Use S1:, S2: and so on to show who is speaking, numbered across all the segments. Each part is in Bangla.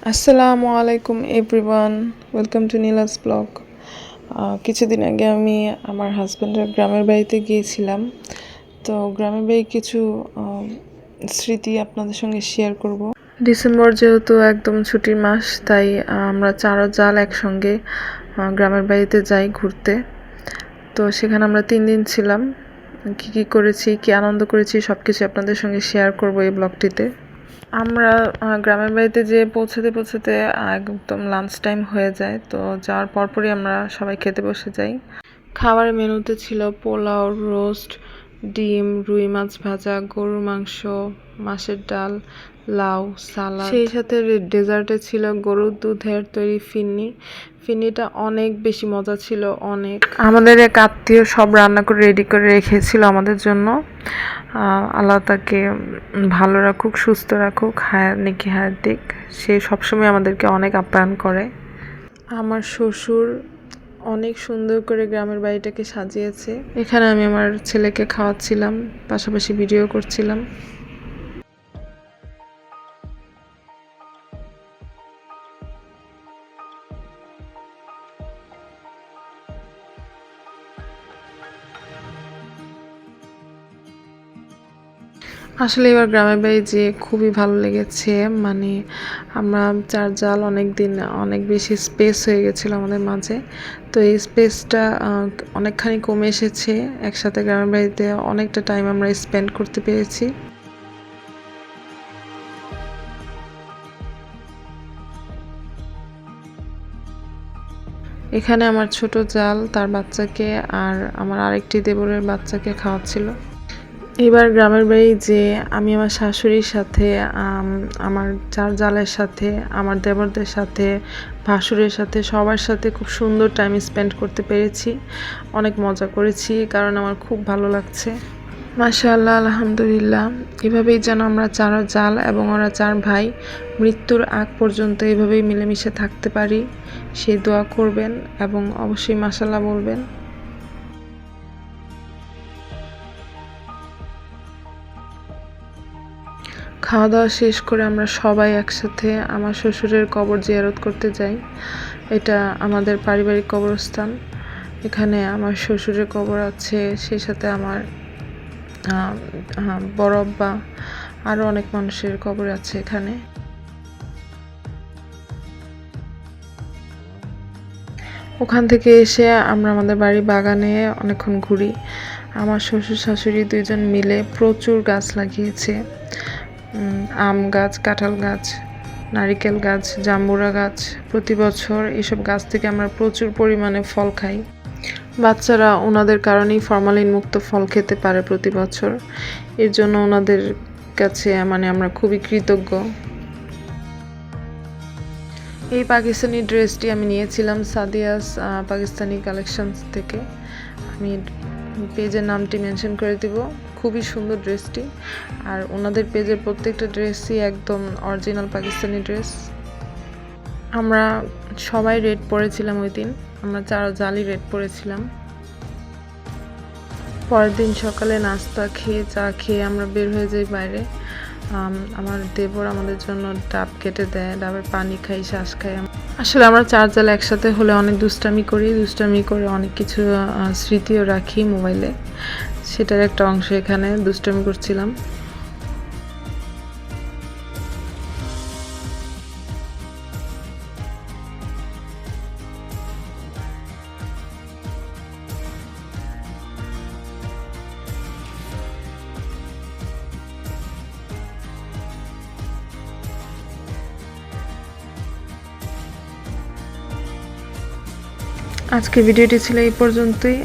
S1: আসসালামু আলাইকুম everyone, welcome to Neela's blog. কিছুদিন আগে আমি আমার হাজব্যান্ডের গ্রামের বাড়িতে গিয়েছিলাম। তো গ্রামের বাড়ির কিছু স্মৃতি আপনাদের সঙ্গে শেয়ার করব। ডিসেম্বর যেহেতু একদম ছুটির মাস, তাই আমরা চারো জাল একসঙ্গে গ্রামের বাড়িতে যাই ঘুরতে। তো সেখানে আমরা 3 দিন ছিলাম। কি করেছি, কি আনন্দ করেছি সব কিছু আপনাদের সঙ্গে শেয়ার করব এই ব্লগটিতে। আমরা গ্রামের বাড়িতে যেয়ে পৌঁছাতে একদম লাঞ্চ টাইম হয়ে যায়। তো যাওয়ার পরপরই আমরা সবাই খেতে বসে যাই। খাবারের মেনুতে ছিল পোলাও, রোস্ট, ডিম, রুই মাছ ভাজা, গরুর মাংস, মাছের ডাল, লাউ, সালাদ। সেই সাথে ডেজার্টে ছিল গরুর দুধের তৈরি ফিন্নিটা অনেক বেশি মজা ছিল। আমাদের এক আত্মীয় সব রান্না করে রেডি করে রেখেছিল আমাদের জন্য। আল্লাহ তাকে ভালো রাখুক, সুস্থ রাখুক, নেকি হায়াত দিক। সে সবসময় আমাদেরকে অনেক আপ্যায়ন করে। আমার শ্বশুর অনেক সুন্দর করে গ্রামের বাড়িটাকে সাজিয়েছে। এখানে আমি আমার ছেলেকে খাওয়াচ্ছিলাম, পাশাপাশি ভিডিও করছিলাম। আসলে এবার গ্রামের বাড়ি যে খুবই ভালো লেগেছে। মানে আমরা চার জাল অনেক বেশি স্পেস হয়ে গেছিলো আমাদের মাঝে। তো এই স্পেসটা অনেকখানি কমে এসেছে। একসাথে গ্রামের বাড়িতে অনেকটা টাইম আমরা স্পেন্ড করতে পেরেছি। এখানে আমার ছোট জাল তার বাচ্চাকে আর আমার আরেকটি দেবরের বাচ্চাকে খাওয়াচ্ছিল। এবার গ্রামের বাড়ি যে আমি আমার শাশুড়ির সাথে, আমার চার জালের সাথে, আমার দেবরদের সাথে, ভাসুরের সাথে, সবার সাথে খুব সুন্দর টাইম স্পেন্ড করতে পেরেছি। অনেক মজা করেছি, কারণ আমার খুব ভালো লাগছে। মাশাআল্লাহ, আলহামদুলিল্লাহ। এভাবেই যেন আমরা চার জাল এবং ওরা চার ভাই মৃত্যুর আগ পর্যন্ত এভাবেই মিলেমিশে থাকতে পারি, সেই দোয়া করবেন এবং অবশ্যই মাশাআল্লাহ বলবেন। খাওয়া দাওয়া শেষ করে আমরা সবাই একসাথে আমার শ্বশুরের কবর জিয়ারত করতে যাই। এটা আমাদের পারিবারিক কবরস্থান। এখানে আমার শ্বশুরের কবর আছে, সেই সাথে আমার বড় আব্বা, আরও অনেক মানুষের কবর আছে এখানে। ওখান থেকে এসে আমরা আমাদের বাড়ির বাগানে অনেকক্ষণ ঘুরি। আমার শ্বশুর শাশুড়ি দুইজন মিলে প্রচুর গাছ লাগিয়েছে। আম গাছ, কাঁঠাল গাছ, নারিকেল গাছ, জাম্বুরা গাছ। প্রতি বছর এসব গাছ থেকে আমরা প্রচুর পরিমাণে ফল খাই। বাচ্চারা ওনাদের কারণেই ফরমালিন মুক্ত ফল খেতে পারে প্রতি বছর। এর জন্য ওনাদের কাছে আমরা খুবই কৃতজ্ঞ। এই পাকিস্তানি ড্রেসটি আমি নিয়েছিলাম সাদিয়াস পাকিস্তানি কালেকশনস থেকে। আমি পেজের নামটি মেনশন করে দিব। খুবই সুন্দর ড্রেসটি। আর ওনাদের পেজের প্রত্যেকটা ড্রেসই একদম অরিজিনাল পাকিস্তানি ড্রেস। আমরা সবাই রেড পরেছিলাম ওই দিন। আমরা চারো জালই রেড পরেছিলাম। পরের দিন সকালে নাস্তা খেয়ে, চা খেয়ে আমরা বের হয়ে যাই বাইরে। আমার দেবর আমাদের জন্য ডাব কেটে দেয়, ডাবের পানি খাই, শ্বাস খাই। আসলে আমরা চার জাল একসাথে হলে অনেক দুষ্টামি করে অনেক কিছু স্মৃতিও রাখি মোবাইলে। সেটার একটা অংশ এখানে দুষ্টামি করছিলাম। আজকে ভিডিওটি ছিল এই পর্যন্তই।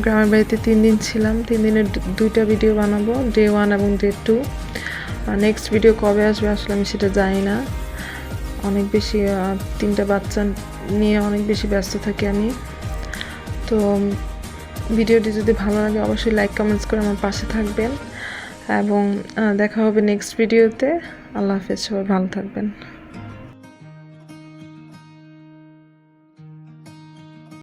S1: গ্রামের বাড়িতে 3 দিন ছিলাম। 3 দিনের 2টা ভিডিও বানাবো, ডে 1 এবং ডে 2। নেক্সট ভিডিও কবে আসবে আসলে আমি সেটা জানি না। অনেক বেশি 3টা বাচ্চা নিয়ে অনেক বেশি ব্যস্ত থাকি আমি। তো ভিডিওটি যদি ভালো লাগে অবশ্যই লাইক কমেন্টস করে আমার পাশে থাকবেন এবং দেখা হবে নেক্সট ভিডিওতে। আল্লাহ হাফেজ, সবাই ভালো থাকবেন।